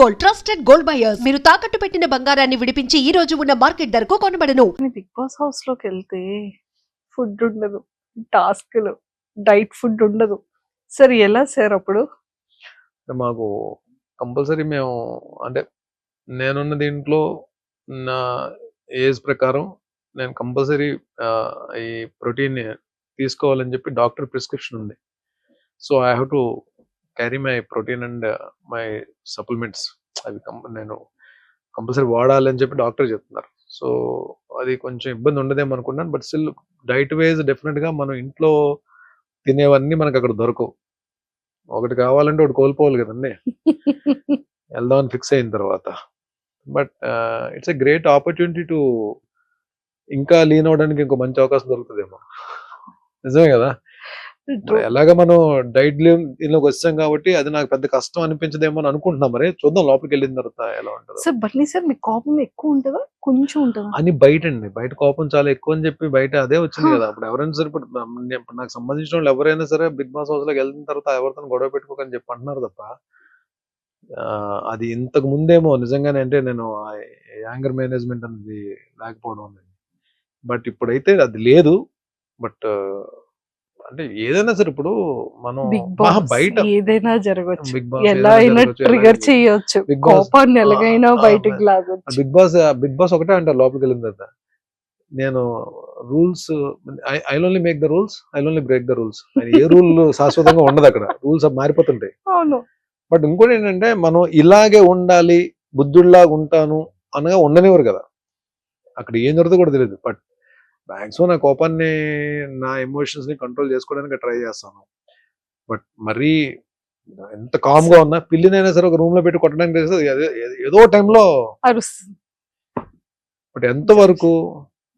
Gold, trusted gold buyers. మీరు తాకట్టు పెట్టిన బంగారాన్ని విడిపించి ఈ రోజు ఉన్న మార్కెట్ ధరకు కొనబడను. బిగ్ బాస్ హౌస్ లోకి వెళ్తే ఫుడ్ ఉండదు, టాస్క్లు, డైట్ ఫుడ్ ఉండదు. సరే ఎలా సార్ అప్పుడు? మాకు కంపల్సరీ మేము అంటే నేనున్న దీంట్లో నా ఏజ్ ప్రకారం నేను కంపల్సరీ ఈ ప్రోటీన్ తీసుకోవాలని చెప్పి డాక్టర్ ప్రిస్క్రిప్షన్ ఉంది. So I have to carry my protein and my supplements. అవి నేను కంపల్సరీ వాడాలి అని చెప్పి డాక్టర్ చెప్తున్నారు. సో అది కొంచెం ఇబ్బంది ఉండదేమో అనుకున్నాను. బట్ స్టిల్ డైట్ వైజ్ డెఫినెట్గా మనం ఇంట్లో తినేవన్నీ మనకు అక్కడ దొరకవు. ఒకటి కావాలంటే ఒకటి కోల్పోవాలి కదండి వెళ్దామని ఫిక్స్ అయిన తర్వాత. But it's a great opportunity to ఇంకా లీన్ అవడానికి ఇంకో మంచి అవకాశం దొరుకుతుందేమో. నిజమే కదా, ఎలాగ మనం డైట్ దీనిలోకి వచ్చాం కాబట్టి అది నాకు పెద్ద కష్టం అనిపించదేమో అని అనుకుంటున్నాం. మరి చూద్దాం లోపలికి వెళ్ళిన తర్వాత ఎలా ఉంటుంది. సార్ బన్నీ సార్ మీ కోపం ఎక్కువ ఉంటుందా కొంచెం ఉంటుందా? అని బయట అండి, బయట కోపం చాలా ఎక్కువ అని చెప్పి బయట అదే వచ్చింది కదా. అప్పుడు ఎవరైనా సరే ఇప్పుడు నాకు సంబంధించిన వాళ్ళు ఎవరైనా సరే బిగ్ బాస్ హౌస్ లోకి వెళ్ళిన తర్వాత ఎవరితో గొడవ పెట్టుకోకని చెప్పి అంటున్నారు తప్ప అది ఇంతకు ముందేమో నిజంగానే అంటే నేను యాంగర్ మేనేజ్మెంట్ అనేది లేకపోవడం అనేది. బట్ ఇప్పుడైతే అది లేదు. బట్ అంటే ఏదైనా సరే ఇప్పుడు మనం బిగ్ బాస్ బయట ఏదైనా జరగచ్చు, బిగ్ బాస్ ఎలా అయినా ట్రిగర్ చేయొచ్చు, బిగ్ బాస్ కోపాన్ని ఎలాగైనా బయటికి లాగొచ్చు. బిగ్ బాస్ ఒకటే అంటారు లోపలికి వెళ్ళిన తర్వాత, నేను rules I only make the rules, I only break the rules. A rule శాశ్వతంగా ఉండదు అక్కడ, రూల్స్ మారిపోతుంటాయి. అవును. బట్ ఇంకోటి ఏంటంటే మనం ఇలాగే ఉండాలి, బుద్ధుడిలాగా ఉంటాను అనగా ఉండనివ్వరు కదా. అక్కడ ఏం జరుగుతుందో కూడా తెలియదు. బట్ మ్యాక్సిమం నా కోపాన్ని, నా ఎమోషన్స్ ని కంట్రోల్ చేసుకోవడానికి ట్రై చేస్తాను. బట్ మరీ ఎంత కామ్ గా ఉన్నా పిల్లినైనా సరే ఒక రూమ్ లో పెట్టి కొట్టడానికి తెలుస్తుంది ఏదో టైంలో అరుస్తుంది. బట్ ఎంతవరకు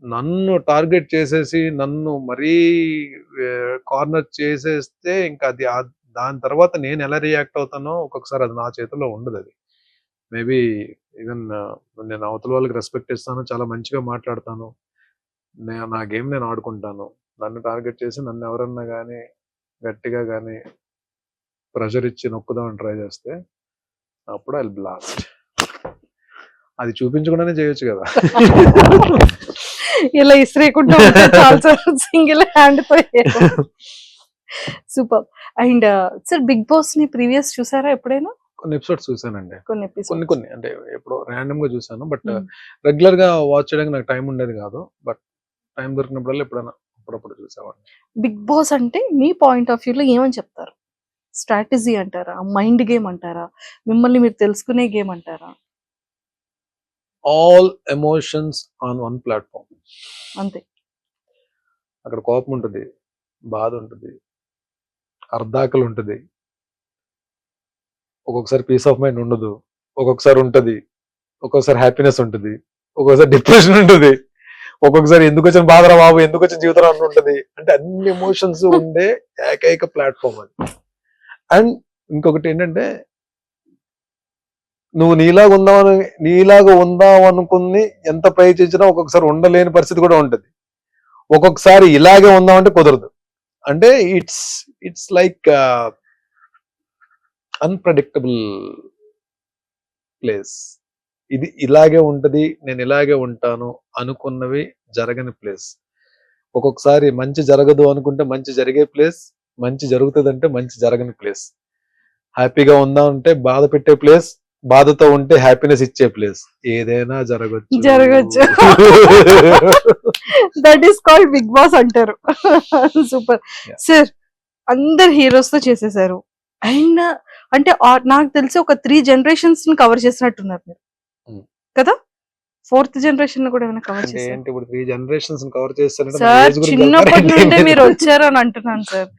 నన్ను టార్గెట్ చేసేసి నన్ను మరీ కార్నర్ చేసేస్తే ఇంకా అది దాని తర్వాత నేను ఎలా రియాక్ట్ అవుతానో ఒక్కొక్కసారి అది నా చేతిలో ఉండదు. అది మేబీ ఈవెన్ నేను అవతల వాళ్ళకి రెస్పెక్ట్ ఇస్తాను, చాలా మంచిగా మాట్లాడతాను, నా గేమ్ నేను ఆడుకుంటాను. నన్ను టార్గెట్ చేసి నన్ను ఎవరన్నా కానీ గట్టిగా కానీ ప్రెషర్ ఇచ్చి నొక్కుదామని ట్రై చేస్తే అప్పుడు ఐ బ్లాస్ట్. అది చూపించకుండానే చేయొచ్చు కదా. ఇలా ఇస్త్రీకుంటూ సింగిల్ హ్యాండ్ తో. Super. And sir Bigg Boss ని ప్రీవియస్ చూసారా ఎప్పుడైనా? కొన్ని ఎపిసోడ్స్ చూసానండి, కొన్ని కొన్ని అంటే ఎప్పుడో ర్యాండమ్ గా చూసాను. బట్ రెగ్యులర్ గా వాచ్ చేయడానికి నాకు టైం ఉండేది కాదు. బట్ టైం దొరికినప్పుడల్లా ఎప్పుడైనా అప్పుడప్పుడు చూసేవాడిని. బిగ్ బాస్ అంటే మీ పాయింట్ ఆఫ్ వ్యూ లో ఏమని చెప్తారు? స్ట్రాటజీ అంటారా, మైండ్ గేమ్ అంటారా, మిమ్మల్ని మీరు తెలుసుకునే గేమ్ అంటారా? All emotions on one platform. అంతే. అక్కడ కోపం ఉంటుంది, బాధ ఉంటుంది, అర్ధాకలు ఉంటుంది, ఒక్కొక్కసారి పీస్ ఆఫ్ మైండ్ ఉండదు, ఒక్కొక్కసారి ఉంటుంది, ఒక్కొక్కసారి హ్యాపీనెస్ ఉంటుంది, ఒక్కొక్కసారి డిప్రెషన్ ఉంటుంది, ఒక్కొక్కసారి ఎందుకు వచ్చిన బాధరా బాబు, ఎందుకు వచ్చిన జీవితం అని ఉంటుంది. అంటే అన్ని ఎమోషన్స్ ఉండే ఏకైక ప్లాట్ఫామ్ అది. అండ్ ఇంకొకటి ఏంటంటే నువ్వు నీలాగా ఉందాం అనుకుని ఎంత ప్రయత్నించినా ఒక్కొక్కసారి ఉండలేని పరిస్థితి కూడా ఉంటుంది. ఒక్కొక్కసారి ఇలాగే ఉందామంటే కుదరదు. అంటే ఇట్స్ లైక్ అన్ప్రెడిక్టబుల్ ప్లేస్. ఇది ఇలాగే ఉంటది, నేను ఇలాగే ఉంటాను అనుకున్నవి జరగని ప్లేస్. ఒక్కొక్కసారి మంచి జరగదు అనుకుంటే మంచి జరిగే ప్లేస్, మంచి జరుగుతుంది మంచి జరగని ప్లేస్. హ్యాపీగా ఉందా అంటే బాధ పెట్టే ప్లేస్, బాధతో ఉంటే హ్యాపీనెస్ ఇచ్చే ప్లేస్. ఏదైనా జరగచ్చు. That is called big boss అంటారు. Super sir. అందరు హీరోస్ తో చేసేసారు. అయినా అంటే నాకు తెలిసి ఒక 3 generations ని కవర్ చేసినట్టున్నారు మీరు కదా? 4th generation కూడా ఏమైనా కవర్ చేశారు? ఇప్పుడు 3 generations కవర్ చేస్తారంటే సార్ చిన్నప్పటి నుండి మీరు వచ్చారు అని అంటున్నాను సార్.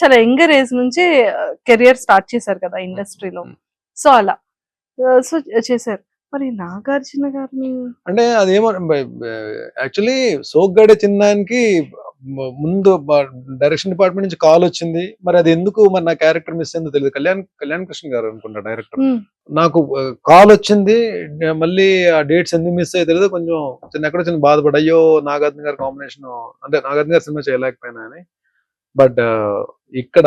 చాలా యంగర్ ఏజ్ నుంచి కెరియర్ స్టార్ట్ చేశారు కదా ఇండస్ట్రీలో. సో అలా సో చేశారు. మరి నాగార్జున గారిని అంటే అదేమో యాక్చువల్లీ సోగ్గాడే చిన్నానికి ముందు డైరెక్షన్ డిపార్ట్మెంట్ నుంచి కాల్ వచ్చింది. మరి అది ఎందుకు మరి నా క్యారెక్టర్ మిస్ అయిందో తెలియదు. కళ్యాణ్ కృష్ణ గారు అనుకుంటా డైరెక్టర్. నాకు కాల్ వచ్చింది, మళ్ళీ ఆ డేట్స్ ఎందుకు మిస్ అయ్యో తెలియదు. కొంచెం ఎక్కడో చిన్న బాధపడి అయ్యో నాగార్జున గారి కాంబినేషన్ అంటే నాగార్జున గారి సినిమా చేయలేకపోయినా అని. బట్ ఇక్కడ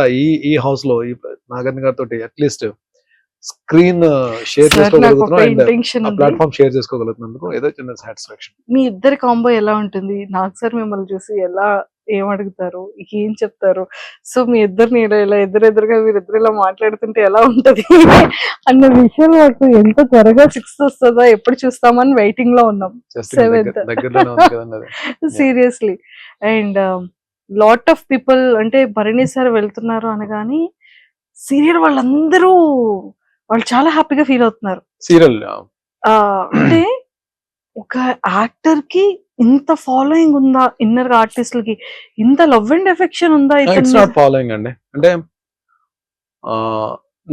ఈ హౌస్ లో ఈ నాగార్జున గారితో అట్లీస్ట్ స్క్రీన్ షేర్ సార్ నాకు ఒక చేసుకోగలుగుతున్నాం అండ్ ఇంటెన్షన్ ఆ ఉంది. ప్లాట్ఫామ్ షేర్ చేసుకోగలుగుతున్నందుకు ఏదో చిన్న సాటిస్ఫాక్షన్. మీ ఇద్దరి కాంబో ఎలా ఉంటుంది? నాకు సార్ మిమ్మల్ని చూసి ఎలా ఏం అడుగుతారు, ఏం చెప్తారు? సో మీ ఇద్దరిని ఇలా ఎదురెదురుగా మీరిద్దరు ఇలా మాట్లాడుతుంటే ఎలా ఉంటది అన్న విషయం నాకు ఎంత త్వరగా 6th వస్తుందా, ఎప్పుడు చూస్తామని వెయిటింగ్ లో ఉన్నాం. జస్ట్ 7th దగ్గరలోనే ఉంది కదండి అది. Seriously. And lot of people అంటే భరణి సార్ వెళ్తున్నారు అనగాని సీరియల్ వాళ్ళందరూ వాళ్ళు చాలా హ్యాపీగా ఫీల్ అవుతున్నారు. సీరియల్ అంటే ఒక యాక్టర్ కి ఇంత ఫాలోయింగ్ ఉందా, ఇన్నర్ ఆర్టిస్టులకి ఇంత లవ్ అండ్ ఎఫెక్షన్ ఉందా ఇట్స్ ఇతని నాట్ ఫాలోయింగ్ అండి. అంటే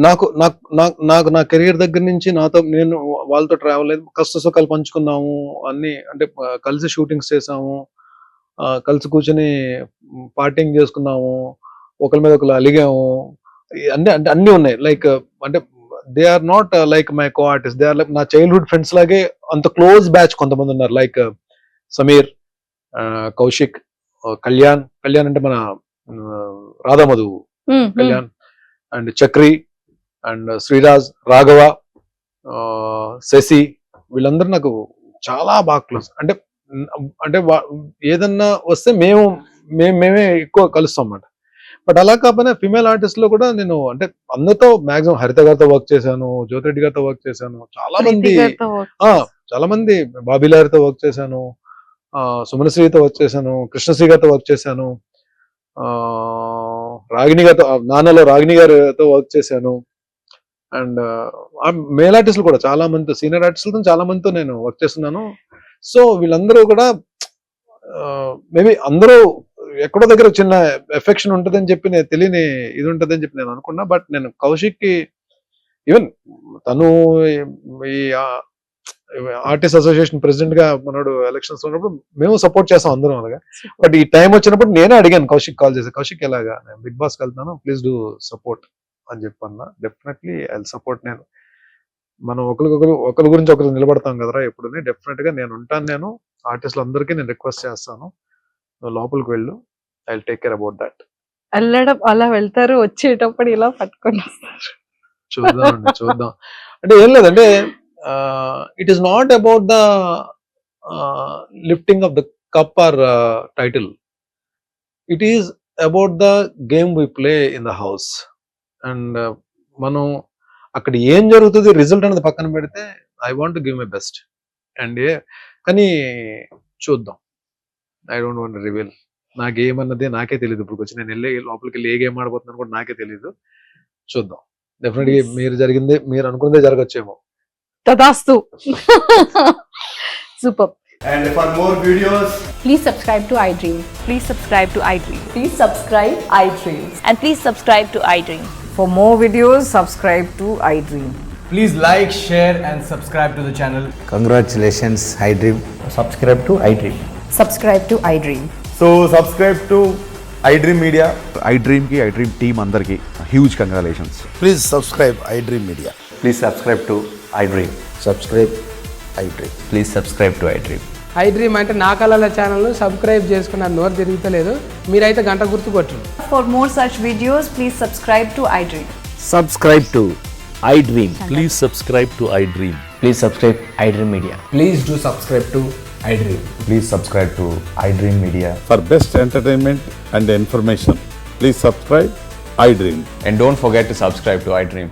నాకు నాకు నాకు నాకు నా కెరియర్ దగ్గర నుంచి నాతో నేను వాళ్ళతో ట్రావెల్ అయ్యి కష్ట సుఖాలు పంచుకున్నాము అన్ని. అంటే కలిసి షూటింగ్స్ చేసాము, కలిసి కూర్చొని పార్టింగ్ చేసుకున్నాము, ఒకరి మీద ఒకరు అలిగాము, అన్ని అంటే అన్ని ఉన్నాయి. లైక్ అంటే they are not like my co artist, they are like నా చైల్డ్హుడ్ ఫ్రెండ్స్ లాగే అంత క్లోజ్ బ్యాచ్ కొంతమంది ఉన్నారు. లైక్ సమీర్, కౌశిక్, కళ్యాణ్ అంటే మన రాధామధు కళ్యాణ్, అండ్ చక్రి, అండ్ శ్రీరాజ్, రాఘవ, శశి, వీళ్ళందరూ నాకు చాలా బాగా క్లోజ్. అంటే అంటే ఏదన్నా వస్తే మేమే ఎక్కువ కలుస్తాం అన్నమాట. బట్ అలా కాకపోయినా ఫిమేల్ ఆర్టిస్ట్ లో కూడా నేను అంటే అందరితో మాక్సిమం హరిత గారితో వర్క్ చేశాను, జ్యోతిరెడ్డి గారితో వర్క్ చేశాను, చాలా మంది బాబీలారితో వర్క్ చేశాను, సుమనశ్రీతో వర్క్ చేశాను, కృష్ణశ్రీ గారితో వర్క్ చేశాను, రాగిణి గారితో నాన్నలో రాగిణి గారితో వర్క్ చేశాను. అండ్ మేల్ ఆర్టిస్టులు కూడా చాలా మందితో, సీనియర్ ఆర్టిస్టులతో చాలా మందితో నేను వర్క్ చేస్తున్నాను. సో వీళ్ళందరూ కూడా మేబీ అందరూ ఎక్కడో దగ్గర చిన్న ఎఫెక్షన్ ఉంటుందని చెప్పి నేను తెలియని ఇది ఉంటుందని చెప్పి నేను అనుకున్నా. బట్ నేను కౌశిక్ కి ఈవెన్ తను ఈ ఆర్టిస్ట్ అసోసియేషన్ ప్రెసిడెంట్ గా మనోడు ఎలక్షన్స్ ఉన్నప్పుడు మేము సపోర్ట్ చేస్తాం అందరం అలాగా. బట్ ఈ టైం వచ్చినప్పుడు నేనే అడిగాను కౌశిక్ కాల్ చేసి, కౌశిక్ ఎలాగా నేను బిగ్ బాస్ కి వెళ్తాను, ప్లీజ్ డూ సపోర్ట్ అని చెప్పన్నా. Definitely I support. నేను మనం ఒకరి గురించి ఒకరు నిలబడతాం కదరా ఎప్పుడు, డెఫినెట్ గా నేను ఉంటాను. నేను ఆర్టిస్టులు అందరికీ నేను రిక్వెస్ట్ చేస్తాను, నువ్వు లోపలికి వెళ్ళు, I will take care about that. వెళ్ళడం అలా వెళ్తారు, వచ్చేటప్పుడు ఇలా పట్టుకొని వస్తారు. చూద్దాం అంటే ఏం లేదంటే it is not about the lifting of the cup or title, it is about the game we play in the house. And మనం అక్కడ ఏం జరుగుతుంది రిజల్ట్ అనేది పక్కన పెడితే I want to give my best. And కానీ చూద్దాం, ఐ డోంట్ వాంట్ రివీల్. నా గేమ్ అన్నది నాకే తెలియదు. ఇప్పుడు వచ్చి నేను లోపలికి వెళ్ళి ఏ గేమ్ ఆడబోతున్నాను కూడా నాకే తెలియదు. చూద్దాం. డెఫినెట్గా మీరు అనుకున్నదే జరగచ్చేమో. తదాస్తు. Super. And for more videos, Please subscribe to iDream. Please subscribe to iDream. Please subscribe iDream. And please subscribe to iDream. For more videos, subscribe to iDream. please like, share and subscribe to the channel. Congratulations, iDream. Subscribe to iDream. Subscribe to iDream. So subscribe to iDream Media. iDream ki iDream team andarki huge congratulations. Please subscribe iDream Media. Please subscribe to iDream. Subscribe iDream. Please subscribe to iDream. iDream అంటే నా కళల channel subscribe చేసుకున్న నోరు తిరుగుతలేదు, మీరైతే గంట గుర్తు కొట్టండి. For more such videos, please subscribe to iDream. Subscribe to iDream. Please subscribe to iDream. Please subscribe iDream Media. Please do subscribe to iDream. Please subscribe to iDream Media. For best entertainment and information, please subscribe iDream. And don't forget to subscribe to iDream.